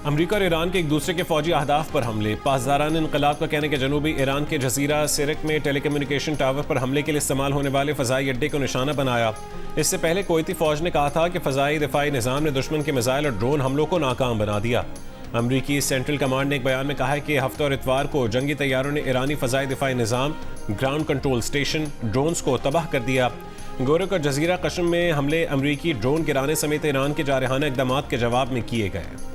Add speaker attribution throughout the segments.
Speaker 1: अमरीका और ईरान के एक दूसरे के फौजी अहदाफ पर हमले। पासदारान इनकलाब का कहने के जनूबी ईरान के जजीरा सिरक में टेलीकम्युनिकेशन टावर पर हमले के लिए इस्तेमाल होने वाले फ़ज़ाई अड्डे को निशाना बनाया। इससे पहले कुवैती फ़ौज ने कहा था कि फ़ज़ाई दिफाई निज़ाम ने दुश्मन के मिसाइल और ड्रोन हमलों को नाकाम बना दिया। अमरीकी सेंट्रल कमांड ने एक बयान में कहा है कि हफ्ते और इतवार को जंगी तैयारों ने ईरानी फ़ज़ाई दिफाई निज़ाम, ग्राउंड कंट्रोल स्टेशन, ड्रोन्स को तबाह कर दिया। गोरक और जजीरा कश्म में हमले अमरीकी ड्रोन गिराने समेत ईरान के जारहाना इक़दामात के जवाब में किए गए।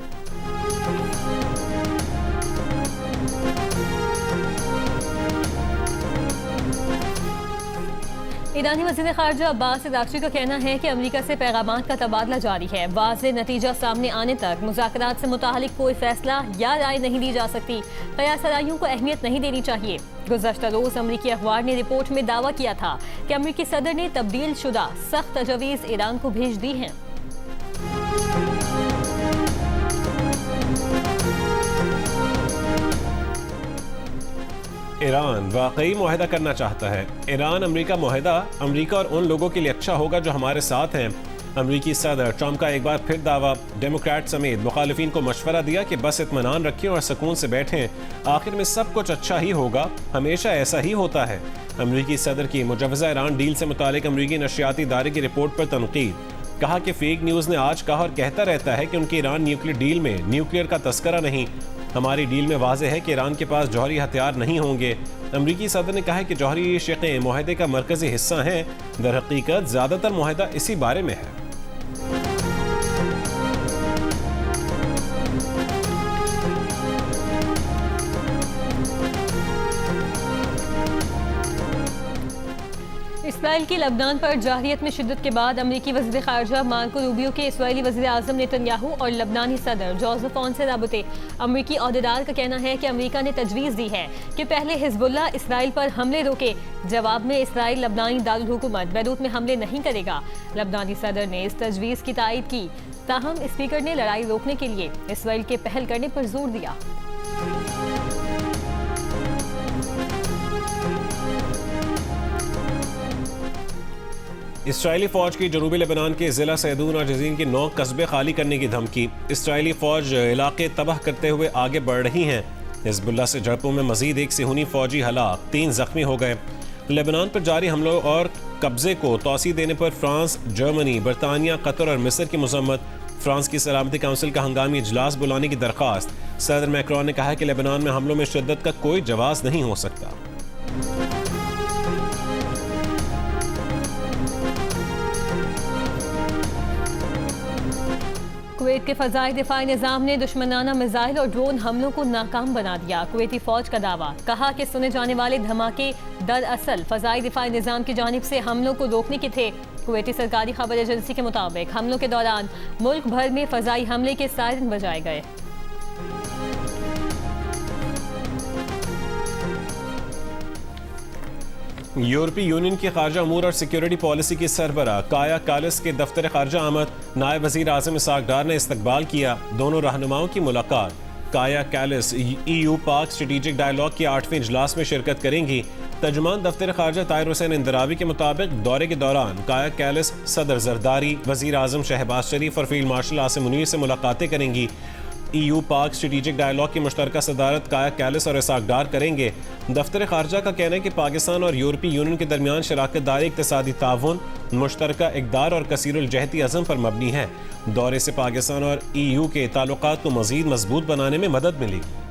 Speaker 2: ईरानी वज़ीर ख़ारजा अब्बास अराग़ची का कहना है कि अमरीका से पैगामात का तबादला जारी है। वाज़ेह नतीजा सामने आने तक मुज़ाकरात से मुतालिक कोई फैसला या राय नहीं दी जा सकती। क़यासराइयों को अहमियत नहीं देनी चाहिए। गुज़श्ता रोज़ अमरीकी अखबार ने रिपोर्ट में दावा किया था कि अमरीकी सदर ने तब्दील शुदा सख्त तजवीज़ ईरान को भेज दी हैं।
Speaker 1: ईरान वाकई मुआहदा करना चाहता है। ईरान अमरीका मुआहदा अमरीका और उन लोगों के लिए अच्छा होगा जो हमारे साथ हैं। अमरीकी सदर ट्रंप का एक बार फिर दावा। डेमोक्रेट समेत मुखालिफिन को मशवरा दिया कि बस इत्मीनान रखें और सुकून से बैठें, आखिर में सब कुछ अच्छा ही होगा, हमेशा ऐसा ही होता है। अमरीकी सदर की मुजव्वज़ा ईरान डील से मुतालिक अमरीकी नशियाती इदारे की रिपोर्ट पर तनकीद। कहा कि फेक न्यूज़ ने आज कहा और कहता रहता है कि उनकी ईरान न्यूक्लियर डील में न्यूक्लियर का तस्करा नहीं। हमारी डील में वाज़ेह है कि ईरान के पास जौहरी हथियार नहीं होंगे। अमरीकी सदर ने कहा है कि जौहरी शिक़ें मुआहदे का मरकज़ी हिस्सा हैं। दरहकीकत ज़्यादातर मुआहदा इसी बारे में है।
Speaker 2: इसराइल की लबनान पर जारहियत में शिद्दत के बाद अमरीकी वज़ीर ख़ारजा मार्को रूबियो के इसराइली वज़ीर आज़म नेतन्याहू और लबनानी सदर जोसेफ ऑन से राबते। अमरीकी अहदेदार का कहना है कि अमरीका ने तजवीज़ दी है कि पहले हिज़्बुल्लाह इसराइल पर हमले रोके, जवाब में इसराइल लबनानी दारुल हुकूमत बैरूत में हमले नहीं करेगा। लबनानी सदर ने इस तजवीज़ की तायद की, ताहम स्पीकर ने लड़ाई रोकने के लिए इसराइल के पहल करने पर जोर दिया।
Speaker 1: इसराइली फ़ौज की जनूबी लेबनान के ज़िला सैदून और जज़ीन के 9 कस्बे खाली करने की धमकी। इसराइली फ़ौज इलाके तबाह करते हुए आगे बढ़ रही हैं। हिज़्बुल्लाह से झड़पों में मज़ीद एक सिहूनी फ़ौजी हलाक, 3 ज़ख्मी हो गए। लेबनान पर जारी हमलों और कब्ज़े को तौसी देने पर फ्रांस, जर्मनी, बरतानिया, कतर और मिस्र की मज़म्मत। फ्रांस की सलामती काउंसिल का हंगामी इजलास बुलाने की दरख्वास्त। सदर मैक्रोन ने कहा कि लेबनान में हमलों में शिद्दत का कोई जवाज़ नहीं हो सकता।
Speaker 2: कुवैत के फ़ज़ाई दिफाई निज़ाम ने दुश्मनाना मिसाइल और ड्रोन हमलों को नाकाम बना दिया। कुवैती फ़ौज का दावा। कहा कि सुने जाने वाले धमाके दरअसल फ़ज़ाई दिफाई निज़ाम की जानिब से हमलों को रोकने के थे। कुवैती सरकारी खबर एजेंसी के मुताबिक हमलों के दौरान मुल्क भर में फ़ज़ाई हमले के सायरन बजाए गए।
Speaker 1: यूरोपीय यूनियन की खारजा अमूर और सिक्योरिटी पॉलिसी की सरबराह काया कालिस के दफ्तर खारजा आमद नायब वज़ीर आज़म इसहाक डार ने इस्तकबाल किया। दोनों रहनुमाओं की मुलाकात। काया कालिस EU पाक स्ट्रेटेजिक डायलॉग के 8वें इजलास में शिरकत करेंगी। तर्जुमान दफ्तर खारजा ताहिर हुसैन इंदरावी के मुताबिक दौरे के दौरान काया कालिस सदर जरदारी, वज़ीर आज़म शहबाज शरीफ और फील्ड मार्शल आसिम मुनीर से मुलाकातें करेंगी। EU पाक स्ट्रेटेजिक डायलॉग की मुश्तरका सदारत काया कालिस और इसहाक डार करेंगे। दफ्तर खारजा का कहना है कि पाकिस्तान और यूरोपीय यूनियन के दरमियान शराकत दारी, इक़्तिसादी ताउन, मुश्तरका इक़दार और कसीरुल जहती अज़म पर मबनी है। दौरे से पाकिस्तान और EU के ताल्लुकात को मज़ीद मजबूत बनाने में मदद मिलेगी।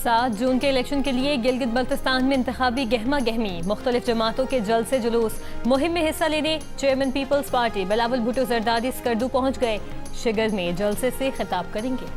Speaker 2: सात जून के इलेक्शन के लिए गिलगित बल्तिस्तान में इंतखाबी गहमा गहमी। मुख्तलिफ जमातों के जलसे जुलूस। मुहिम में हिस्सा लेने chairman People's Party Bilawal Bhutto Zardari Skardu पहुंच गए। शिगर में जलसे से खिताब करेंगे।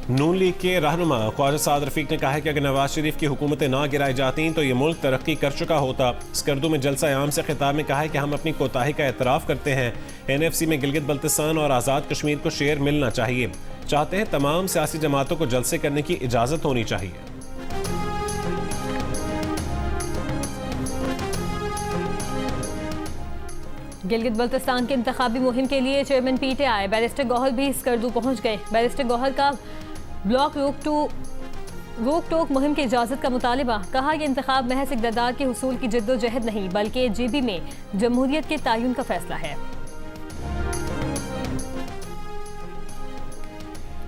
Speaker 1: नून लीग के रहनुमा ख्वाजा साद रफीक ने कहा है कि अगर नवाज शरीफ की हुकूमतें ना गिराई जाती तो ये मुल्क तरक्की कर चुका होता। स्कर्दू में जलसा आम से खिताब में कहा है कि हम अपनी कोताही का एतराफ़ करते हैं। NFC में गिलगित बल्तिस्तान और आज़ाद कश्मीर को शेयर मिलना चाहिए। चाहते हैं तमाम सियासी जमातों को जलसे करने की इजाज़त होनी चाहिए।
Speaker 2: गिलगित बल्तिस्तान की इंतखाबी मुहिम के लिए चेयरमैन PTI बैरिस्टर गौहर भी स्कर्दू पहुंच गए। बैरिस्टर गौहर का ब्लॉक रोक टोक मुहिम की इजाज़त का मुतालिबा। कहा यह इंतखाब महज इक़्तिदार के हुसूल की जद्दोजहद नहीं बल्कि GB में जमहूरियत के तायुन का फैसला है।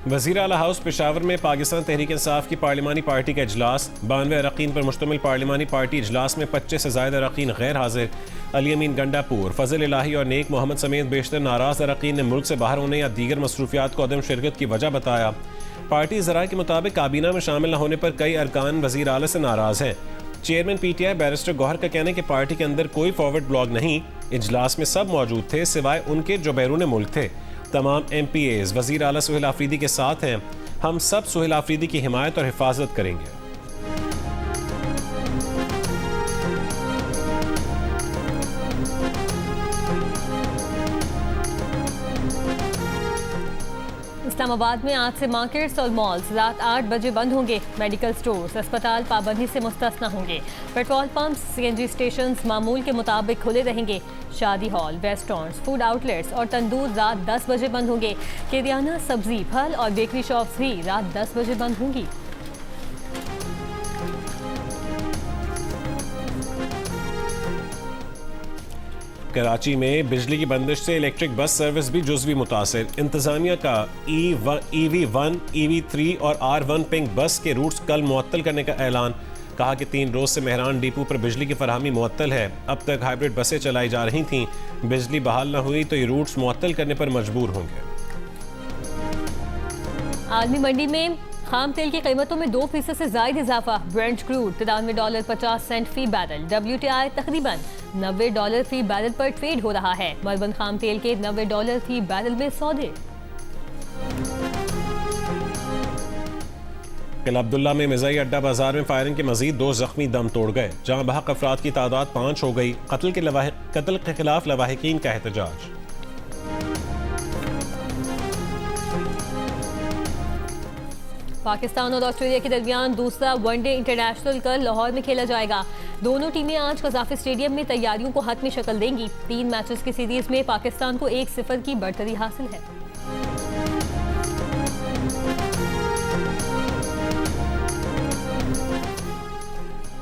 Speaker 1: वज़ीर आला हाउस पेशावर में पाकिस्तान तहरीक इंसाफ की पार्लिमानी पार्टी का इजलास। 92 अरकान पर मुश्तमिल पार्लिमानी पार्टी इजलास में 25 से ज़ायद अरकान गैर हाजिर। अली अमीन गंडापुर, फजल इलाही और नेक मोहम्मद समेत बेशतर नाराज़ अरकान ने मुल्क से बाहर होने या दीगर मसरूफियात को अदम शिरकत की वजह बताया। पार्टी ज़राए के मुताबिक काबीना में शामिल न होने पर कई अरकान वज़ीर आला से नाराज़ हैं। चेयरमैन PTI बैरिस्टर गौहर का कहना है कि पार्टी के अंदर कोई फॉरवर्ड ब्लॉक नहीं। इजलास में सब मौजूद थे सिवाय उनके जो बैरून मुल्क थे। तमाम MPAs वज़ीर आला सुहेल आफरीदी के साथ हैं। हम सब सुहेल आफरीदी की हिमायत और हिफाजत करेंगे।
Speaker 2: इस्लामाबाद में आज से मार्केट्स और मॉल्स रात 8 बजे बंद होंगे। मेडिकल स्टोर्स, अस्पताल पाबंदी से मुस्तस्ना होंगे। पेट्रोल पंप्स, CNG स्टेशंस मामूल के मुताबिक खुले रहेंगे। शादी हॉल, रेस्टोरेंट्स, फूड आउटलेट्स और तंदूर रात 10 बजे बंद होंगे। किरियाना, सब्जी, फल और बेकरी शॉप्स भी रात 10 बजे बंद होंगी।
Speaker 1: कराची में बिजली की बंदिश से इलेक्ट्रिक बस सर्विस भी जुज़वी मुतासिर। इंतजामिया का EV1, EV3 और R1 पिंक बस के रूट्स कल मुअत्तल करने का ऐलान। कहा कि 3 रोज से मेहरान डिपो पर बिजली की फरहमी मुअत्तल है। अब तक हाइब्रिड बसें चलाई जा रही थीं। बिजली बहाल न हुई तो ये रूट्स मुअत्तल करने पर मजबूर होंगे।
Speaker 2: आलमी मंडी में खाम तेल की कीमतों में 2% से ज्यादा इजाफा। ब्रेंट क्रूड $93.50 फी बैरल। WTI तकरीबन $90 फी बैरल पर ट्रेड हो रहा है। मरबन खाम तेल के $90 फी बैरल में सौदे।
Speaker 1: किला अब्दुल्ला में मिज़ाई अड्डा बाजार में फायरिंग के मजीद 2 जख्मी दम तोड़ गए। जहां बहक अफराद की तादाद 5 हो गई। कत्ल के खिलाफ लवाहिकीन का एहतजाज।
Speaker 2: पाकिस्तान और ऑस्ट्रेलिया के दरमियान दूसरा वनडे इंटरनेशनल कल लाहौर में खेला जाएगा। दोनों टीमें आज कज़ाफ़ी स्टेडियम में तैयारियों को हतमी शक्ल देंगी। 3 मैचेस की सीरीज में पाकिस्तान को 1-0 की बढ़तरी हासिल है।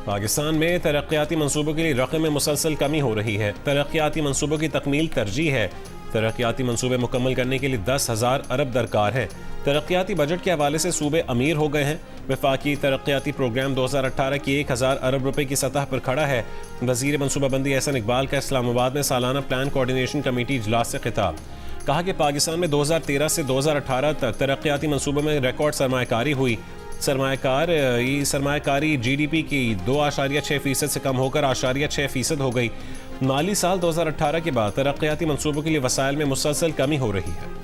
Speaker 1: पाकिस्तान में तरक्याती मंसूबों के लिए रकम में मुसलसल कमी हो रही है। तरक्याती मंसूबों की तकमील तरजीह है। तरक्याती मंसूबे मुकम्मल करने के लिए 10,000 अरब दरकार है। तरक्याती बजट के हवाले से सूबे अमीर हो गए हैं। वफाकी तरक्याती प्रोग्राम 2018 की 1,000 अरब रुपए की सतह पर खड़ा है। वज़ीर मनसूबाबंदी एहसन इकबाल का इस्लामाबाद में सालाना प्लान कोऑर्डिनेशन कमेटी इजलास से खिताब। कहा कि पाकिस्तान में 2013 से 2018 तक तरक्याती मंसूबों में रिकॉर्ड सरमायाकारी हुई। सरमायाकारी GDP की 2.6% से कम होकर 8.6% हो गई। माली साल 2018 के बाद तरक्याती मंसूबों के लिए वसाइल में मुसलसल कमी हो रही है।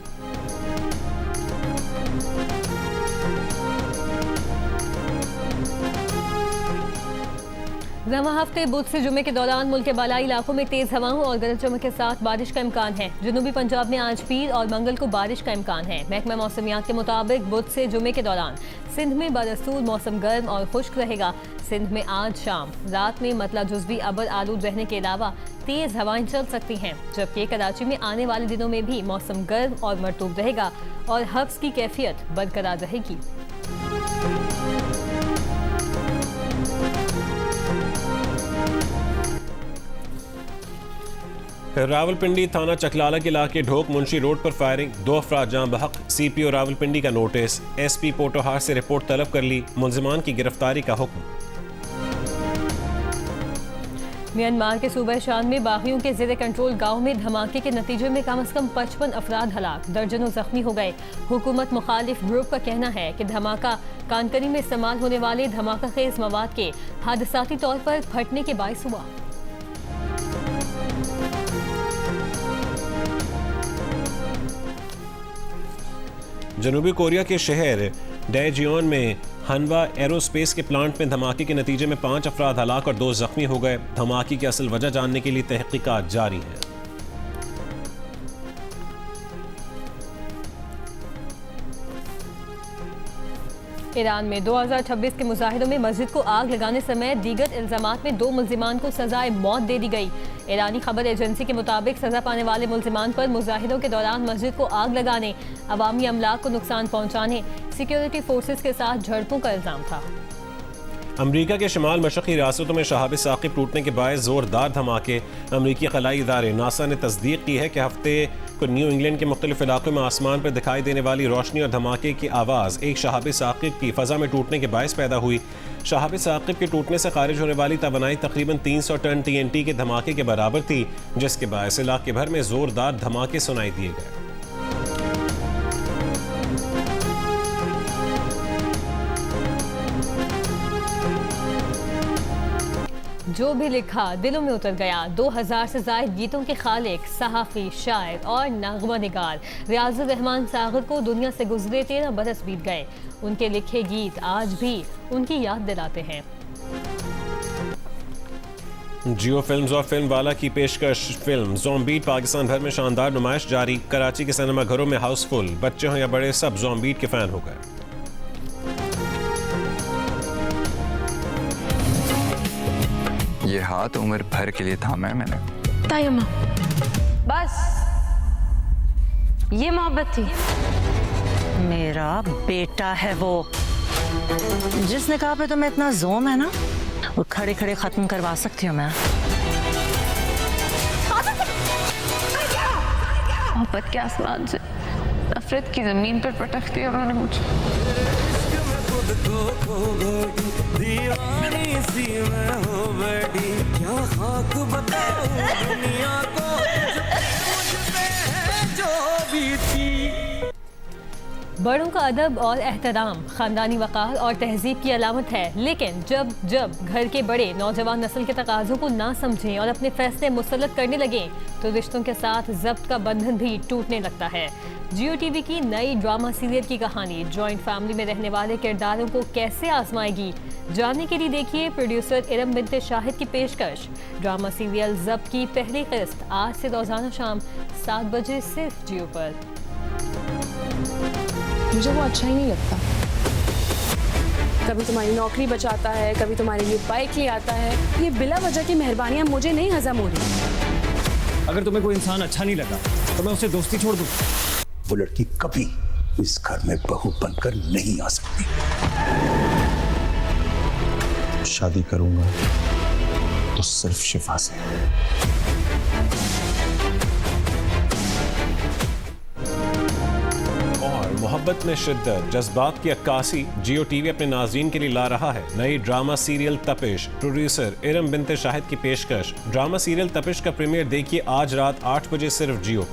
Speaker 2: रवा हफ्ते बुध से जुमे के दौरान मुल्क के बालाई इलाकों में तेज हवाओं और गरज चमक के साथ बारिश का इम्कान है। जनूबी पंजाब में आज पीर और मंगल को बारिश का इम्कान है। महकमा मौसमियात के मुताबिक बुध से जुमे के दौरान सिंध में बदस्तूर मौसम गर्म और खुश्क रहेगा। सिंध में आज शाम रात में मतला जुज़वी अबर आलूद रहने के अलावा तेज हवाएं चल सकती हैं, जबकि कराची में आने वाले दिनों में भी मौसम गर्म और मरतूब रहेगा और हब्स की कैफियत बरकरार रहेगी।
Speaker 1: रावलपिंडी थाना चकलाला के इलाके ढोक मुंशी रोड पर फायरिंग, 2 अफराद जान बहक। CPO रावलपिंडी का नोटिस। SP पोटोहार से रिपोर्ट तलब कर ली। मुलजिमान की गिरफ्तारी का हुक्म।
Speaker 2: म्यांमार के सूबा शान में बागियों के ज़ेरे कंट्रोल गांव में धमाके के नतीजे में कम से कम 55 अफराद हलाक, दर्जनों जख्मी हो गए। हुकूमत मुखालिफ ग्रुप का कहना है कि धमाका कानकनी में इस्तेमाल होने वाले धमाका खेज मवाद के हादसाती तौर पर फटने के बाइस हुआ।
Speaker 1: जनूबी कोरिया के शहर डैजियोन में हनवा एरोस्पेस के प्लांट में धमाके के नतीजे में 5 अफराद हलाक और 2 जख्मी हो गए। धमाके की असल वजह जानने के लिए तहकीकात जारी है।
Speaker 2: ईरान में 2026 के मुजाहिदों में मस्जिद को आग लगाने समेत दीगर इल्जामात में 2 मुल्जिमान को सजाए मौत दे दी गई। ईरानी खबर एजेंसी के मुताबिक सजा पाने वाले मुल्जिमान पर मुजाहिदों के दौरान मस्जिद को आग लगाने, अवामी अमलाक को नुकसान पहुंचाने, सिक्योरिटी फोर्सेस के साथ झड़पों का इल्जाम था।
Speaker 1: अमरीका के शमाल मशरक़ी रियासतों में शहाब साक़िब टूटने के बायस ज़ोरदार धमाके। अमरीकी खलाई इदारे नासा ने तस्दीक की है कि हफ्ते को न्यू इंग्लैंड के मुख्तलिफ इलाकों में आसमान पर दिखाई देने वाली रोशनी और धमाके की आवाज़ एक शहाब साक़िब की फ़ज़ा में टूटने के बायस पैदा हुई। शहाब साक़िब के टूटने से खारिज होने वाली तवानाई तकरीबन 300 टन TNT के धमाके के बराबर थी, जिसके बायस इलाके भर में ज़ोरदार धमाके सुनाई दिए गए।
Speaker 2: जो भी लिखा दिलों में उतर गया। 2000 से ज़ायद गीतों के खालिक, सहाफ़ी, शायर और नग़्मा निगार रियाजुर रहमान सागर को दुनिया से गुजरे 13 बरस बीत गए। उनके लिखे गीत आज भी उनकी याद दिलाते हैं।
Speaker 1: जियो फिल्म्स और फिल्म वाला की पेशकश फिल्म ज़ॉम्बीट पाकिस्तान भर में शानदार नुमाइश जारी। कराची के सिनेमा घरों में हाउसफुल, बच्चे हों या बड़े सब ज़ॉम्बीट के फ़ैन हो गए।
Speaker 3: ये हाथ उम्र भर के लिए थामा है मैंने।
Speaker 4: तायम्मा, बस ये मोहब्बत थी। मेरा बेटा है वो, जिस निकाह पे तुम्हें इतना जोम है ना, वो खड़े खड़े खत्म करवा सकती हूँ मैं।
Speaker 5: मोहब्बत के आसमान से नफरत की जमीन पर पटक दिया उन्होंने मुझे।
Speaker 6: दीवानी सी मैं हो बैठी, क्या खाक बताऊं दुनिया को, मुझ पे है जो बीती।
Speaker 2: बड़ों का अदब और एहतराम खानदानी वक़ार और तहजीब की अलामत है, लेकिन जब घर के बड़े नौजवान नस्ल के तकाज़ों को ना समझें और अपने फैसले मुसल्लत करने लगें तो रिश्तों के साथ ज़ब्त का बंधन भी टूटने लगता है। जियो टीवी की नई ड्रामा सीरियल की कहानी जॉइंट फैमिली में रहने वाले किरदारों को कैसे आजमाएगी, जानने के लिए देखिए प्रोड्यूसर इरम बिन्ते शाहिद की पेशकश। ड्रामा सीरियल ज़ब्त की पहली किस्त आज से रोज़ाना शाम 7 बजे सिर्फ जियो पर।
Speaker 7: मुझे वो अच्छा ही नहीं लगता। कभी तुम्हारी नौकरी बचाता है, कभी तुम्हारे लिए बाइक ले आता है। ये बिला वजह की मेहरबानियां मुझे नहीं हजम हो रही।
Speaker 8: अगर तुम्हें कोई इंसान अच्छा नहीं लगा तो मैं उससे दोस्ती छोड़ दूं।
Speaker 9: वो लड़की कभी इस घर में बहू बनकर नहीं आ सकती। शादी करूंगा तो सिर्फ शिफा से।
Speaker 1: मोहब्बत में शिद्दत, जज्बात की अक्कासी जियो टीवी अपने नाज़रीन के लिए ला रहा है नई ड्रामा सीरियल तपिश। प्रोड्यूसर इरम बिन्ते शाहिद की पेशकश। ड्रामा सीरियल तपिश का प्रीमियर देखिए आज रात 8 बजे सिर्फ जियो।